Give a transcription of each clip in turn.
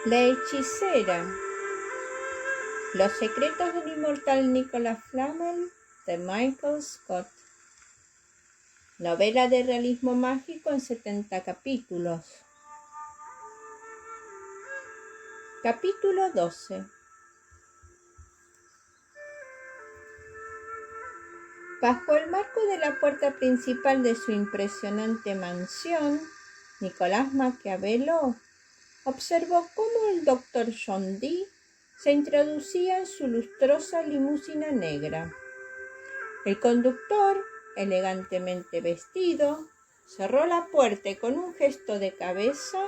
La hechicera. Los secretos del inmortal Nicolas Flamel de Michael Scott. Novela de realismo mágico en 70 capítulos. Capítulo 12. Bajo el marco de la puerta principal de su impresionante mansión, Nicolás Maquiavelo observó cómo el doctor John Dee se introducía en su lustrosa limusina negra. El conductor, elegantemente vestido, cerró la puerta y con un gesto de cabeza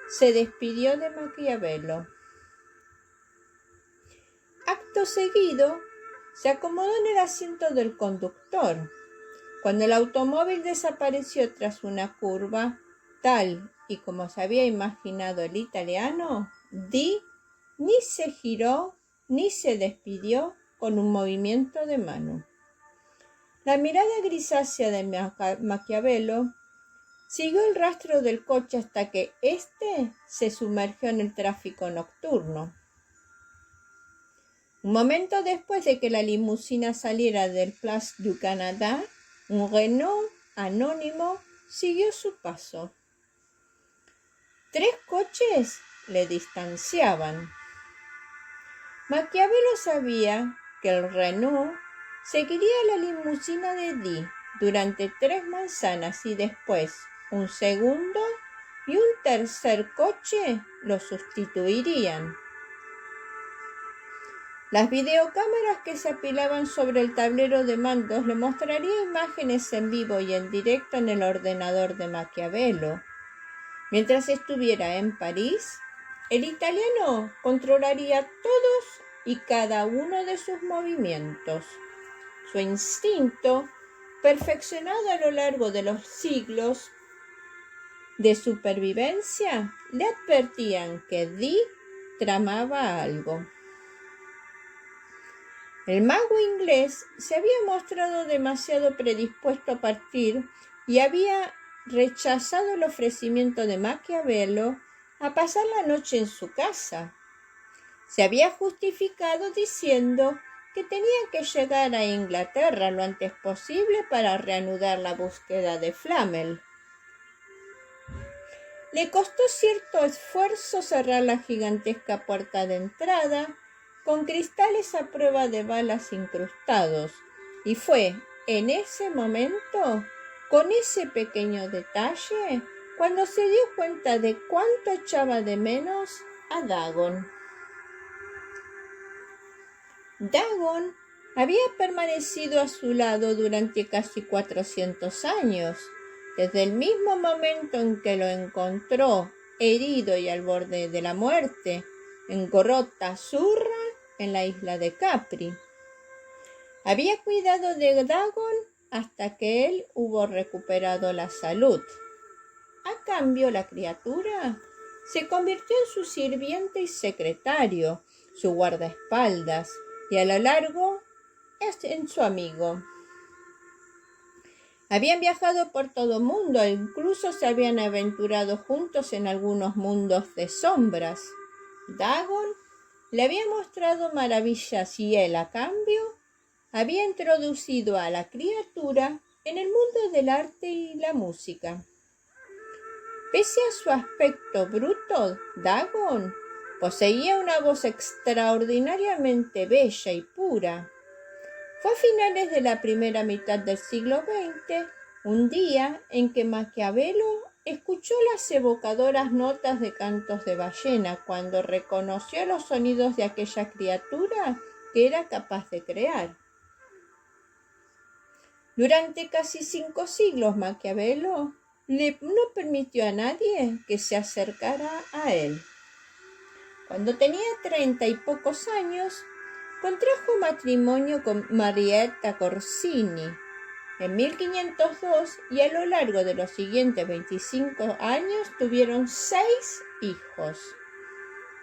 se despidió de Maquiavelo. Acto seguido, se acomodó en el asiento del conductor. Cuando el automóvil desapareció tras una curva, tal y como se había imaginado el italiano, Dee ni se giró ni se despidió con un movimiento de mano. La mirada grisácea de Maquiavelo siguió el rastro del coche hasta que éste se sumergió en el tráfico nocturno. Un momento después de que la limusina saliera del Place du Canada, un Renault anónimo siguió su paso. 3 coches le distanciaban. Maquiavelo sabía que el Renault seguiría la limusina de Dee durante 3 manzanas y después un segundo y un tercer coche lo sustituirían. Las videocámaras que se apilaban sobre el tablero de mandos le mostrarían imágenes en vivo y en directo en el ordenador de Maquiavelo. Mientras estuviera en París, el italiano controlaría todos y cada uno de sus movimientos. Su instinto, perfeccionado a lo largo de los siglos de supervivencia, le advertían que Dee tramaba algo. El mago inglés se había mostrado demasiado predispuesto a partir y había rechazado el ofrecimiento de Maquiavelo a pasar la noche en su casa. Se había justificado diciendo que tenía que llegar a Inglaterra lo antes posible para reanudar la búsqueda de Flamel. Le costó cierto esfuerzo cerrar la gigantesca puerta de entrada con cristales a prueba de balas incrustados, y fue en ese momento, con ese pequeño detalle, cuando se dio cuenta de cuánto echaba de menos a Dagon. Dagon había permanecido a su lado durante casi 400 años, desde el mismo momento en que lo encontró herido y al borde de la muerte en Grotta Azzurra en la isla de Capri. Había cuidado de Dagon hasta que él hubo recuperado la salud. A cambio, la criatura se convirtió en su sirviente y secretario, su guardaespaldas, y a lo largo en su amigo. Habían viajado por todo mundo e incluso se habían aventurado juntos en algunos mundos de sombras. Dagon le había mostrado maravillas y él, a cambio, había introducido a la criatura en el mundo del arte y la música. Pese a su aspecto bruto, Dagon poseía una voz extraordinariamente bella y pura. Fue a finales de la primera mitad del siglo XX, un día en que Maquiavelo escuchó las evocadoras notas de cantos de ballena cuando reconoció los sonidos de aquella criatura que era capaz de crear. Durante casi 5 siglos, Maquiavelo no permitió a nadie que se acercara a él. Cuando tenía 30 y pocos años, contrajo matrimonio con Marietta Corsini en 1502 y a lo largo de los siguientes 25 años tuvieron 6 hijos.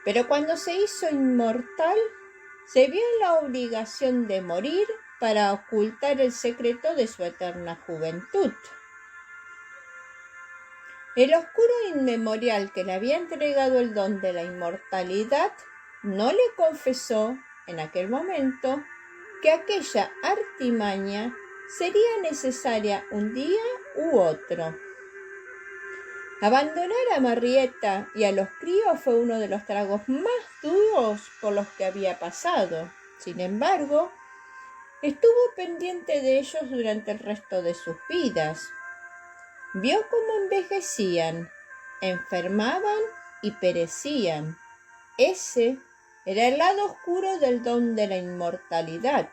Pero cuando se hizo inmortal, se vio en la obligación de morir para ocultar el secreto de su eterna juventud. El oscuro inmemorial que le había entregado el don de la inmortalidad no le confesó en aquel momento que aquella artimaña sería necesaria un día u otro. Abandonar a Marietta y a los críos fue uno de los tragos más duros por los que había pasado. Sin embargo, estuvo pendiente de ellos durante el resto de sus vidas. Vio cómo envejecían, enfermaban y perecían. Ese era el lado oscuro del don de la inmortalidad.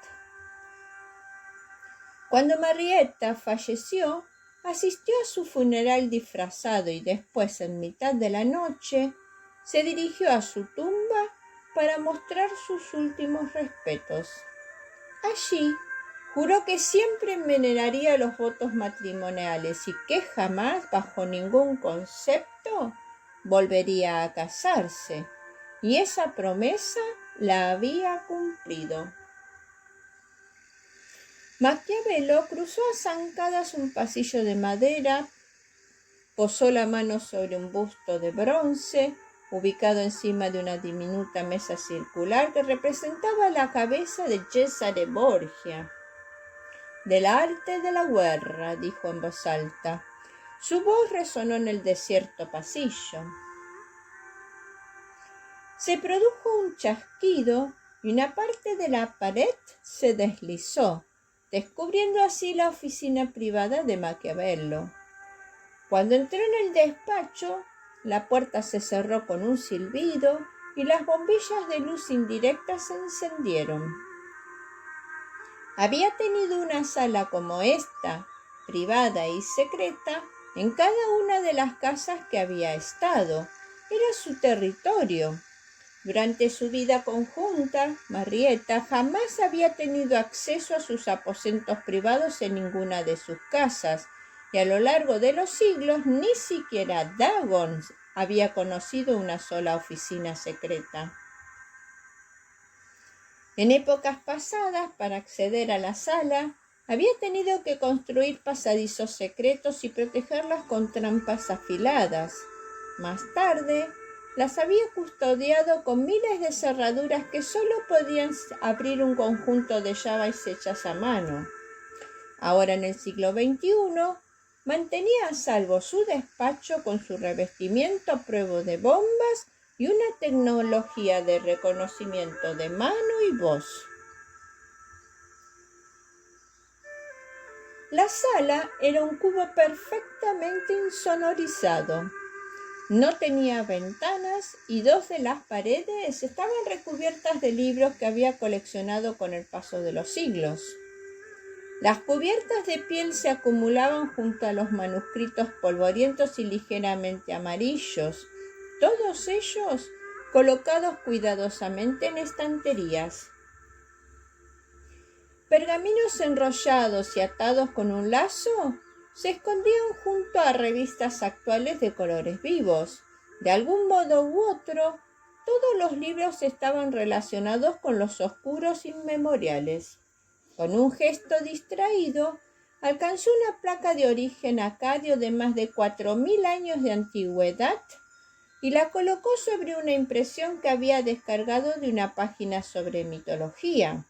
Cuando Marietta falleció, asistió a su funeral disfrazado y después, en mitad de la noche, se dirigió a su tumba para mostrar sus últimos respetos. Allí, juró que siempre veneraría los votos matrimoniales y que jamás, bajo ningún concepto, volvería a casarse. Y esa promesa la había cumplido. Maquiavelo cruzó a zancadas un pasillo de madera, posó la mano sobre un busto de bronce, ubicado encima de una diminuta mesa circular que representaba la cabeza de Cesare Borgia. «Del arte de la guerra», dijo en voz alta. Su voz resonó en el desierto pasillo. Se produjo un chasquido y una parte de la pared se deslizó, descubriendo así la oficina privada de Maquiavelo. Cuando entró en el despacho, la puerta se cerró con un silbido y las bombillas de luz indirecta se encendieron. Había tenido una sala como esta, privada y secreta, en cada una de las casas que había estado. Era su territorio. Durante su vida conjunta, Marietta jamás había tenido acceso a sus aposentos privados en ninguna de sus casas, y a lo largo de los siglos ni siquiera Dagon había conocido una sola oficina secreta. En épocas pasadas, para acceder a la sala, había tenido que construir pasadizos secretos y protegerlas con trampas afiladas. Más tarde, las había custodiado con miles de cerraduras que solo podían abrir un conjunto de llaves hechas a mano. Ahora, en el siglo XXI, mantenía a salvo su despacho con su revestimiento a prueba de bombas y una tecnología de reconocimiento de mano y voz. La sala era un cubo perfectamente insonorizado. No tenía ventanas y 2 de las paredes estaban recubiertas de libros que había coleccionado con el paso de los siglos. Las cubiertas de piel se acumulaban junto a los manuscritos polvorientos y ligeramente amarillos, todos ellos colocados cuidadosamente en estanterías. Pergaminos enrollados y atados con un lazo se escondían junto a revistas actuales de colores vivos. De algún modo u otro, todos los libros estaban relacionados con los oscuros inmemoriales. Con un gesto distraído, alcanzó una placa de origen acadio de más de 4.000 años de antigüedad y la colocó sobre una impresión que había descargado de una página sobre mitología.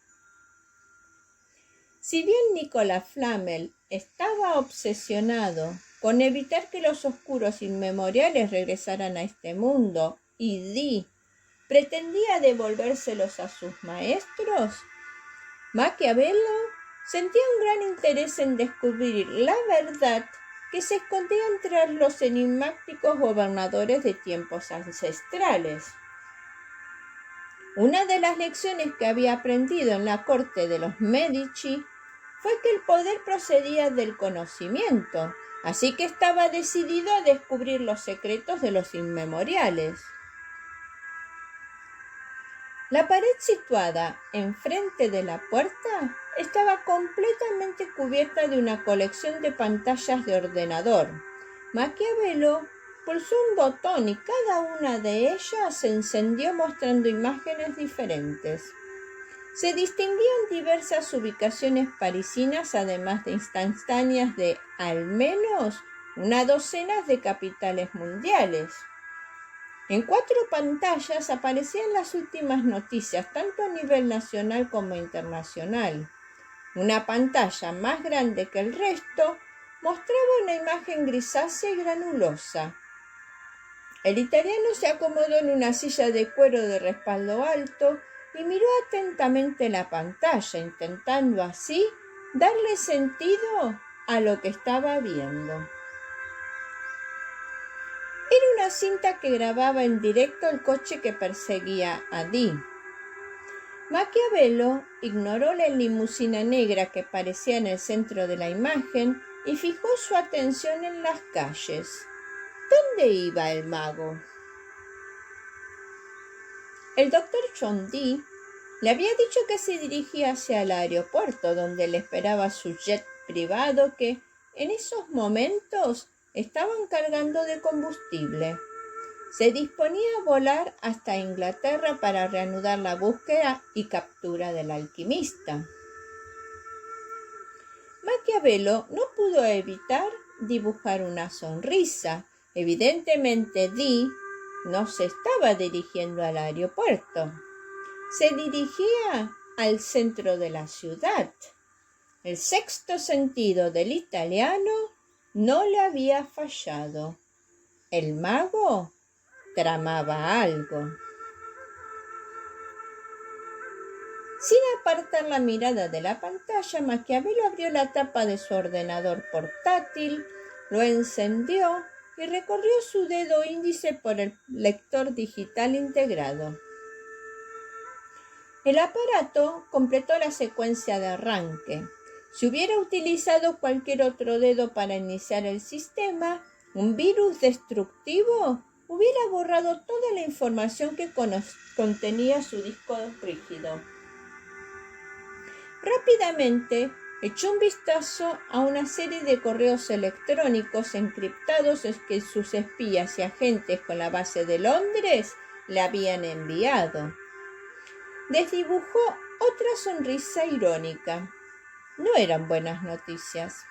Si bien Nicolas Flamel estaba obsesionado con evitar que los oscuros inmemoriales regresaran a este mundo y Dee pretendía devolvérselos a sus maestros, Maquiavelo sentía un gran interés en descubrir la verdad que se escondía entre los enigmáticos gobernadores de tiempos ancestrales. Una de las lecciones que había aprendido en la corte de los Medici fue que el poder procedía del conocimiento, así que estaba decidido a descubrir los secretos de los inmemoriales. La pared situada enfrente de la puerta estaba completamente cubierta de una colección de pantallas de ordenador. Maquiavelo pulsó un botón y cada una de ellas se encendió mostrando imágenes diferentes. Se distinguían diversas ubicaciones parisinas, además de instantáneas de al menos una docena de capitales mundiales. En 4 pantallas aparecían las últimas noticias, tanto a nivel nacional como internacional. Una pantalla más grande que el resto mostraba una imagen grisácea y granulosa. El italiano se acomodó en una silla de cuero de respaldo alto y miró atentamente la pantalla, intentando así darle sentido a lo que estaba viendo. Era una cinta que grababa en directo el coche que perseguía a Dee. Maquiavelo ignoró la limusina negra que parecía en el centro de la imagen y fijó su atención en las calles. ¿Dónde iba el mago? El doctor John Dee le había dicho que se dirigía hacia el aeropuerto, donde le esperaba su jet privado que, en esos momentos, estaban cargando de combustible. Se disponía a volar hasta Inglaterra para reanudar la búsqueda y captura del alquimista. Maquiavelo no pudo evitar dibujar una sonrisa. Evidentemente, Dee no se estaba dirigiendo al aeropuerto. Se dirigía al centro de la ciudad. El sexto sentido del italiano no le había fallado. El mago tramaba algo. Sin apartar la mirada de la pantalla, Maquiavelo abrió la tapa de su ordenador portátil, lo encendió y recorrió su dedo índice por el lector digital integrado. El aparato completó la secuencia de arranque. Si hubiera utilizado cualquier otro dedo para iniciar el sistema, un virus destructivo hubiera borrado toda la información que contenía su disco rígido. Rápidamente echó un vistazo a una serie de correos electrónicos encriptados que sus espías y agentes con la base de Londres le habían enviado. Desdibujó otra sonrisa irónica. No eran buenas noticias.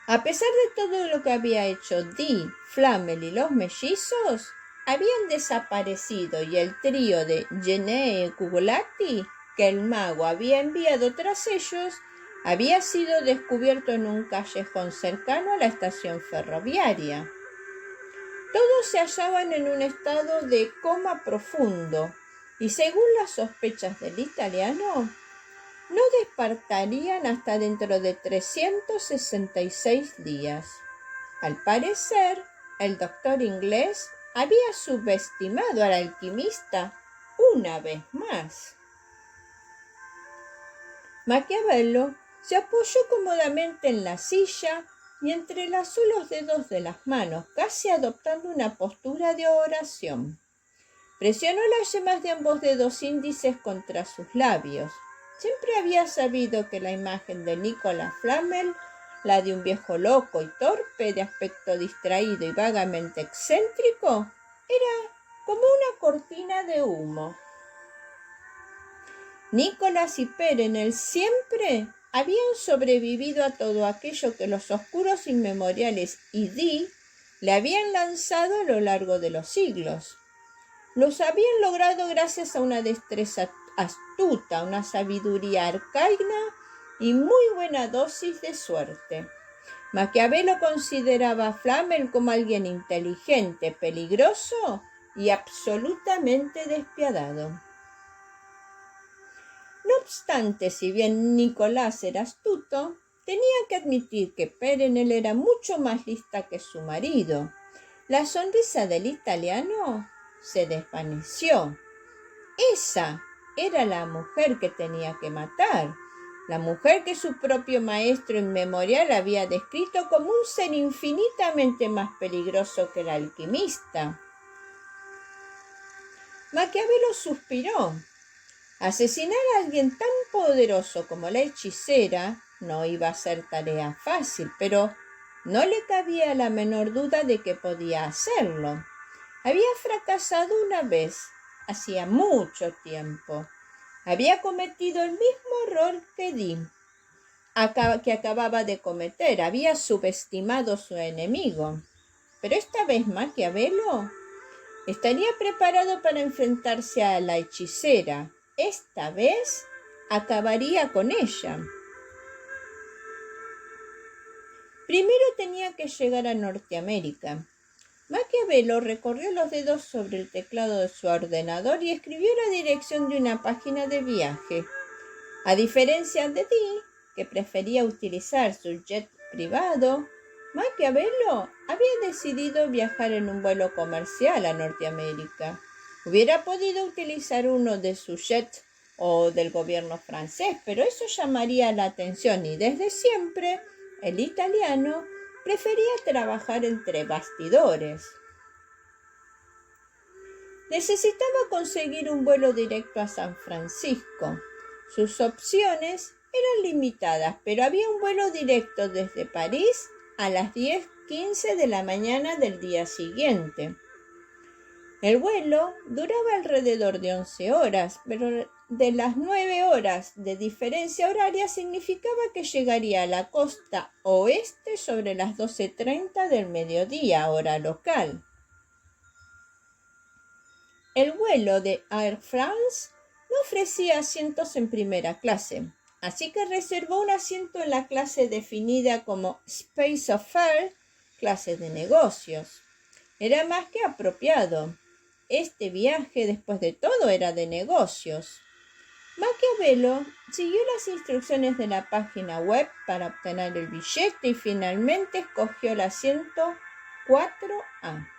A pesar de todo lo que había hecho Dee, Flamel y los mellizos, habían desaparecido y el trío de Genet y Cuculati, que el mago había enviado tras ellos, había sido descubierto en un callejón cercano a la estación ferroviaria. Todos se hallaban en un estado de coma profundo y, según las sospechas del italiano, no despertarían hasta dentro de 366 días. Al parecer, el doctor inglés había subestimado al alquimista una vez más. Maquiavelo se apoyó cómodamente en la silla y entrelazó los dedos de las manos, casi adoptando una postura de oración. Presionó las yemas de ambos dedos índices contra sus labios. Siempre había sabido que la imagen de Nicolas Flamel, la de un viejo loco y torpe, de aspecto distraído y vagamente excéntrico, era como una cortina de humo. Nicolás y Perenelle siempre habían sobrevivido a todo aquello que los oscuros inmemoriales y Dee le habían lanzado a lo largo de los siglos. Los habían logrado gracias a una destreza astuta, una sabiduría arcaica y muy buena dosis de suerte. Maquiavelo consideraba a Flamel como alguien inteligente, peligroso y absolutamente despiadado. No obstante, si bien Nicolás era astuto, tenía que admitir que Perenelle era mucho más lista que su marido. La sonrisa del italiano se desvaneció. Esa era la mujer que tenía que matar, la mujer que su propio maestro inmemorial había descrito como un ser infinitamente más peligroso que el alquimista. Maquiavelo suspiró. Asesinar a alguien tan poderoso como la hechicera no iba a ser tarea fácil, pero no le cabía la menor duda de que podía hacerlo. Había fracasado una vez, hacía mucho tiempo. Había cometido el mismo error que Dee. que acababa de cometer. Había subestimado a su enemigo. Pero esta vez Maquiavelo estaría preparado para enfrentarse a la hechicera. Esta vez acabaría con ella. Primero tenía que llegar a Norteamérica. Maquiavelo recorrió los dedos sobre el teclado de su ordenador y escribió la dirección de una página de viaje. A diferencia de Dee, que prefería utilizar su jet privado, Maquiavelo había decidido viajar en un vuelo comercial a Norteamérica. Hubiera podido utilizar uno de su jet o del gobierno francés, pero eso llamaría la atención y desde siempre el italiano prefería trabajar entre bastidores. Necesitaba conseguir un vuelo directo a San Francisco. Sus opciones eran limitadas, pero había un vuelo directo desde París a las 10:15 de la mañana del día siguiente. El vuelo duraba alrededor de 11 horas, pero de las 9 horas de diferencia horaria significaba que llegaría a la costa oeste sobre las 12:30 del mediodía, hora local. El vuelo de Air France no ofrecía asientos en primera clase, así que reservó un asiento en la clase definida como Space Affair, clase de negocios. Era más que apropiado. Este viaje, después de todo, era de negocios. Maquiavelo siguió las instrucciones de la página web para obtener el billete y finalmente escogió el asiento 4A.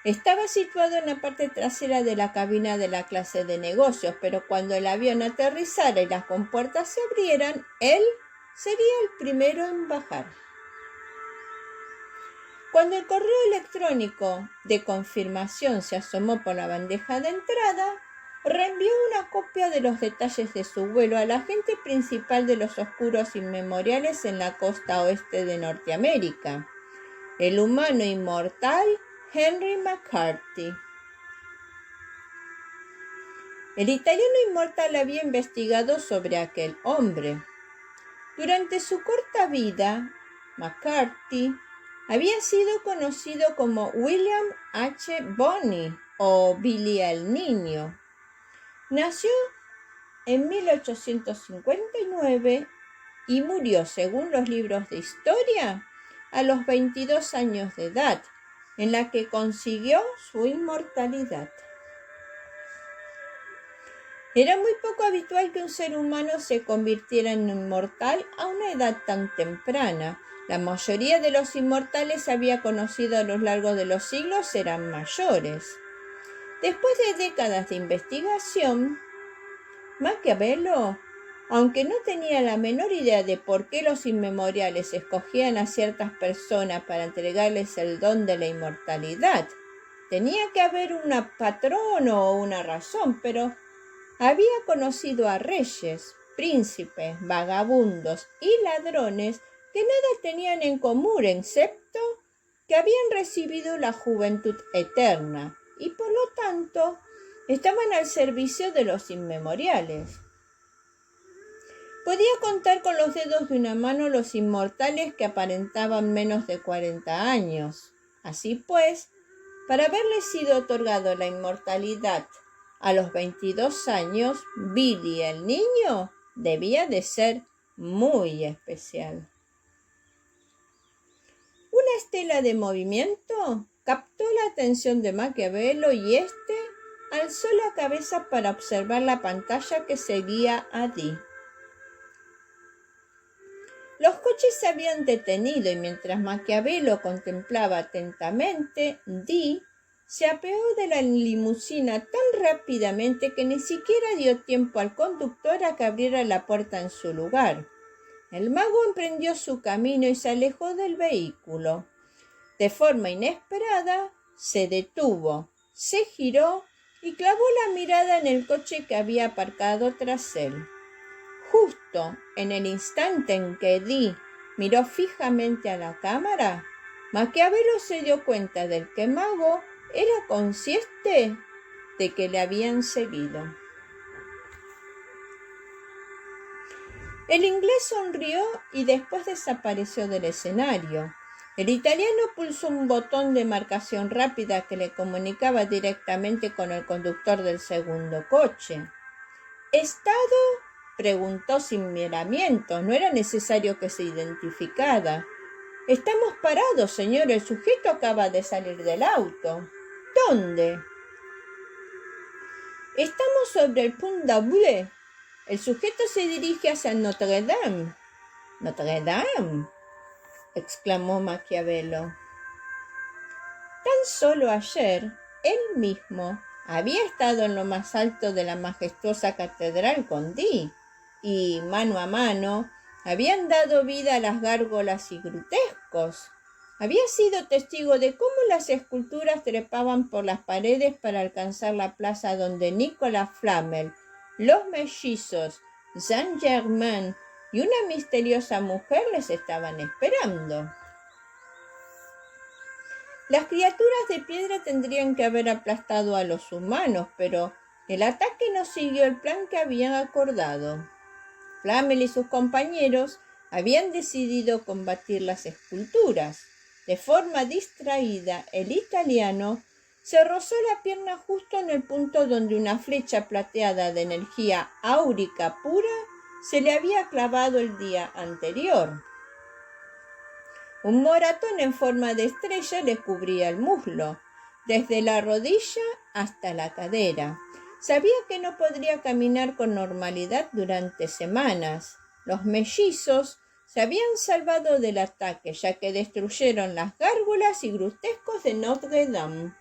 Estaba situado en la parte trasera de la cabina de la clase de negocios, pero cuando el avión aterrizara y las compuertas se abrieran, él sería el primero en bajar. Cuando el correo electrónico de confirmación se asomó por la bandeja de entrada, reenvió una copia de los detalles de su vuelo al agente principal de los oscuros inmemoriales en la costa oeste de Norteamérica, el humano inmortal Henry McCarthy. El italiano inmortal había investigado sobre aquel hombre. Durante su corta vida, McCarthy había sido conocido como William H. Bonney o Billy el Niño. Nació en 1859 y murió, según los libros de historia, a los 22 años de edad, en la que consiguió su inmortalidad. Era muy poco habitual que un ser humano se convirtiera en inmortal a una edad tan temprana. La mayoría de los inmortales había conocido a lo largo de los siglos eran mayores. Después de décadas de investigación, Maquiavelo, aunque no tenía la menor idea de por qué los inmemoriales escogían a ciertas personas para entregarles el don de la inmortalidad, tenía que haber un patrón o una razón, pero había conocido a reyes, príncipes, vagabundos y ladrones que nada tenían en común excepto que habían recibido la juventud eterna y por lo tanto estaban al servicio de los inmemoriales. Podía contar con los dedos de una mano los inmortales que aparentaban menos de 40 años. Así pues, para haberle sido otorgado la inmortalidad a los 22 años, Billy el Niño debía de ser muy especial. Una estela de movimiento captó la atención de Maquiavelo y éste alzó la cabeza para observar la pantalla que seguía a Dee. Los coches se habían detenido y mientras Maquiavelo contemplaba atentamente, Dee se apeó de la limusina tan rápidamente que ni siquiera dio tiempo al conductor a que abriera la puerta en su lugar. El mago emprendió su camino y se alejó del vehículo. De forma inesperada, se detuvo, se giró y clavó la mirada en el coche que había aparcado tras él. Justo en el instante en que Dee miró fijamente a la cámara, Maquiavelo se dio cuenta de que el mago era consciente de que le habían seguido. El inglés sonrió y después desapareció del escenario. El italiano pulsó un botón de marcación rápida que le comunicaba directamente con el conductor del segundo coche. ¿Estado? Preguntó sin miramientos. No era necesario que se identificara. Estamos parados, señor. El sujeto acaba de salir del auto. ¿Dónde? Estamos sobre el Pont d'Arblay. El sujeto se dirige hacia Notre Dame. ¿Notre Dame?, exclamó Maquiavelo. Tan solo ayer, él mismo había estado en lo más alto de la majestuosa catedral con Dee, y mano a mano habían dado vida a las gárgolas y grutescos. Había sido testigo de cómo las esculturas trepaban por las paredes para alcanzar la plaza donde Nicolas Flamel, los mellizos, Saint-Germain y una misteriosa mujer les estaban esperando. Las criaturas de piedra tendrían que haber aplastado a los humanos, pero el ataque no siguió el plan que habían acordado. Flamel y sus compañeros habían decidido combatir las esculturas. De forma distraída, el italiano se rozó la pierna justo en el punto donde una flecha plateada de energía áurica pura se le había clavado el día anterior. Un moratón en forma de estrella le cubría el muslo, desde la rodilla hasta la cadera. Sabía que no podría caminar con normalidad durante semanas. Los mellizos se habían salvado del ataque, ya que destruyeron las gárgolas y grutescos de Notre Dame.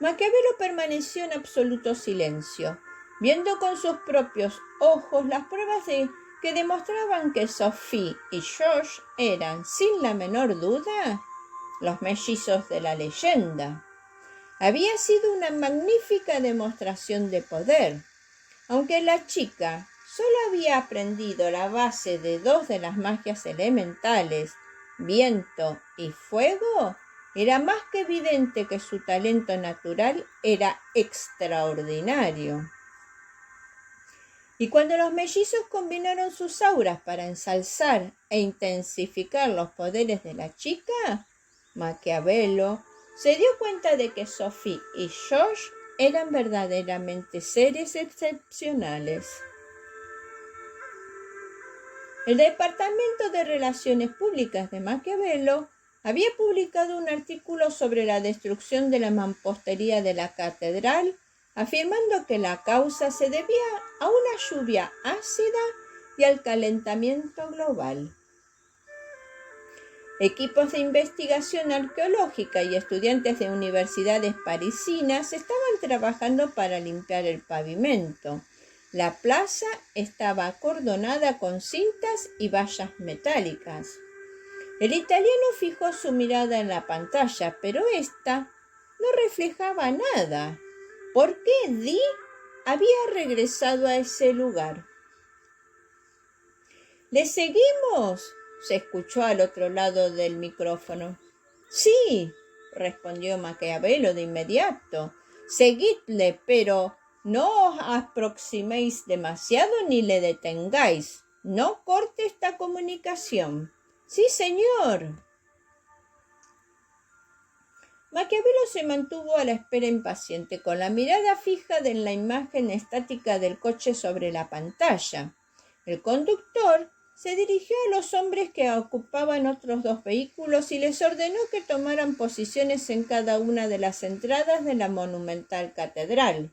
Maquiavelo permaneció en absoluto silencio, viendo con sus propios ojos las pruebas que demostraban que Sophie y George eran, sin la menor duda, los mellizos de la leyenda. Había sido una magnífica demostración de poder. Aunque la chica solo había aprendido la base de dos de las magias elementales, viento y fuego, era más que evidente que su talento natural era extraordinario. Y cuando los mellizos combinaron sus auras para ensalzar e intensificar los poderes de la chica, Maquiavelo se dio cuenta de que Sophie y George eran verdaderamente seres excepcionales. El Departamento de Relaciones Públicas de Maquiavelo había publicado un artículo sobre la destrucción de la mampostería de la catedral, afirmando que la causa se debía a una lluvia ácida y al calentamiento global. Equipos de investigación arqueológica y estudiantes de universidades parisinas estaban trabajando para limpiar el pavimento. La plaza estaba acordonada con cintas y vallas metálicas. El italiano fijó su mirada en la pantalla, pero ésta no reflejaba nada. ¿Por qué Dee había regresado a ese lugar? ¿Le seguimos?, se escuchó al otro lado del micrófono. Sí, respondió Maquiavelo de inmediato. Seguidle, pero no os aproximéis demasiado ni le detengáis. No corte esta comunicación. Sí, señor. Maquiavelo se mantuvo a la espera impaciente, con la mirada fija en la imagen estática del coche sobre la pantalla. El conductor se dirigió a los hombres que ocupaban otros dos vehículos y les ordenó que tomaran posiciones en cada una de las entradas de la monumental catedral.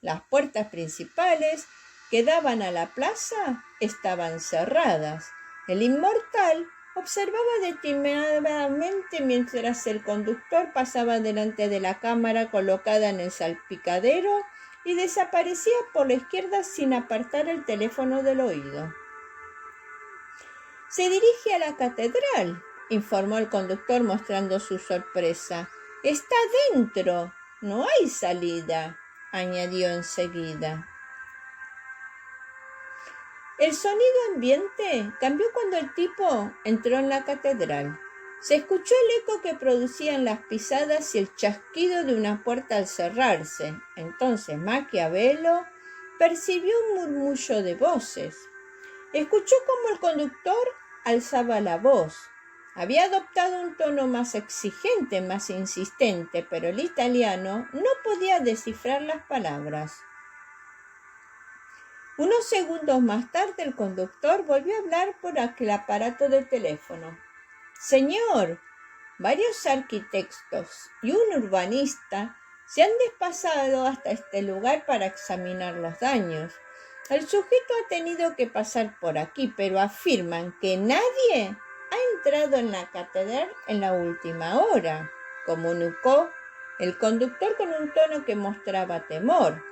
Las puertas principales que daban a la plaza estaban cerradas. El inmortal observaba detenidamente mientras el conductor pasaba delante de la cámara colocada en el salpicadero y desaparecía por la izquierda sin apartar el teléfono del oído. Se dirige a la catedral, informó el conductor mostrando su sorpresa. Está dentro, no hay salida, añadió enseguida. El sonido ambiente cambió cuando el tipo entró en la catedral. Se escuchó el eco que producían las pisadas y el chasquido de una puerta al cerrarse. Entonces Maquiavelo percibió un murmullo de voces. Escuchó cómo el conductor alzaba la voz. Había adoptado un tono más exigente, más insistente, pero el italiano no podía descifrar las palabras. Unos segundos más tarde el conductor volvió a hablar por aquel aparato de teléfono. «Señor, varios arquitectos y un urbanista se han desplazado hasta este lugar para examinar los daños. El sujeto ha tenido que pasar por aquí, pero afirman que nadie ha entrado en la catedral en la última hora», comunicó el conductor con un tono que mostraba temor.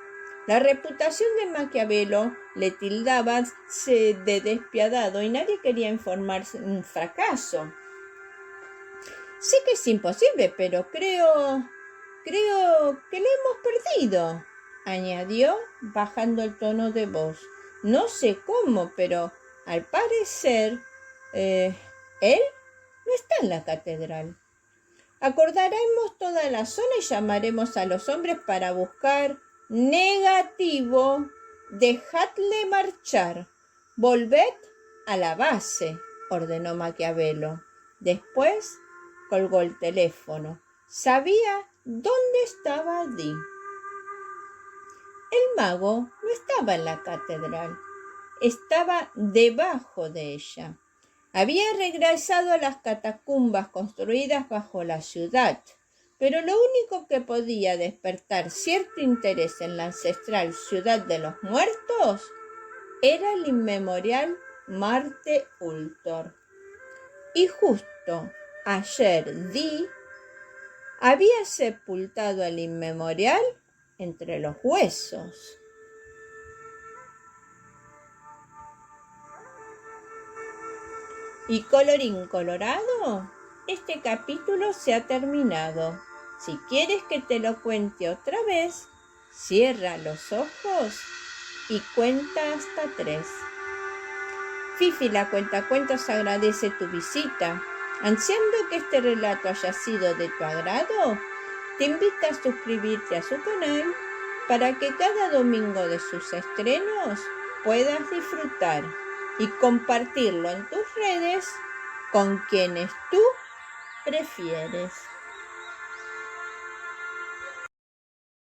La reputación de Maquiavelo le tildaba de despiadado y nadie quería informarse de un fracaso. «Sé que es imposible, pero creo que le hemos perdido», añadió bajando el tono de voz. «No sé cómo, pero al parecer él no está en la catedral. Acordaremos toda la zona y llamaremos a los hombres para buscar». «Negativo, dejadle marchar. Volved a la base», ordenó Maquiavelo. Después colgó el teléfono. Sabía dónde estaba Dee. El mago no estaba en la catedral, estaba debajo de ella. Había regresado a las catacumbas construidas bajo la ciudad, pero lo único que podía despertar cierto interés en la ancestral ciudad de los muertos era el inmemorial Marte Ultor. Y justo ayer Dee había sepultado al inmemorial entre los huesos. Y colorín colorado, este capítulo se ha terminado. Si quieres que te lo cuente otra vez, cierra los ojos y cuenta hasta 3. Fifi la Cuentacuentos agradece tu visita. Ansiando que este relato haya sido de tu agrado, te invita a suscribirte a su canal para que cada domingo de sus estrenos puedas disfrutar y compartirlo en tus redes con quienes tú prefieres.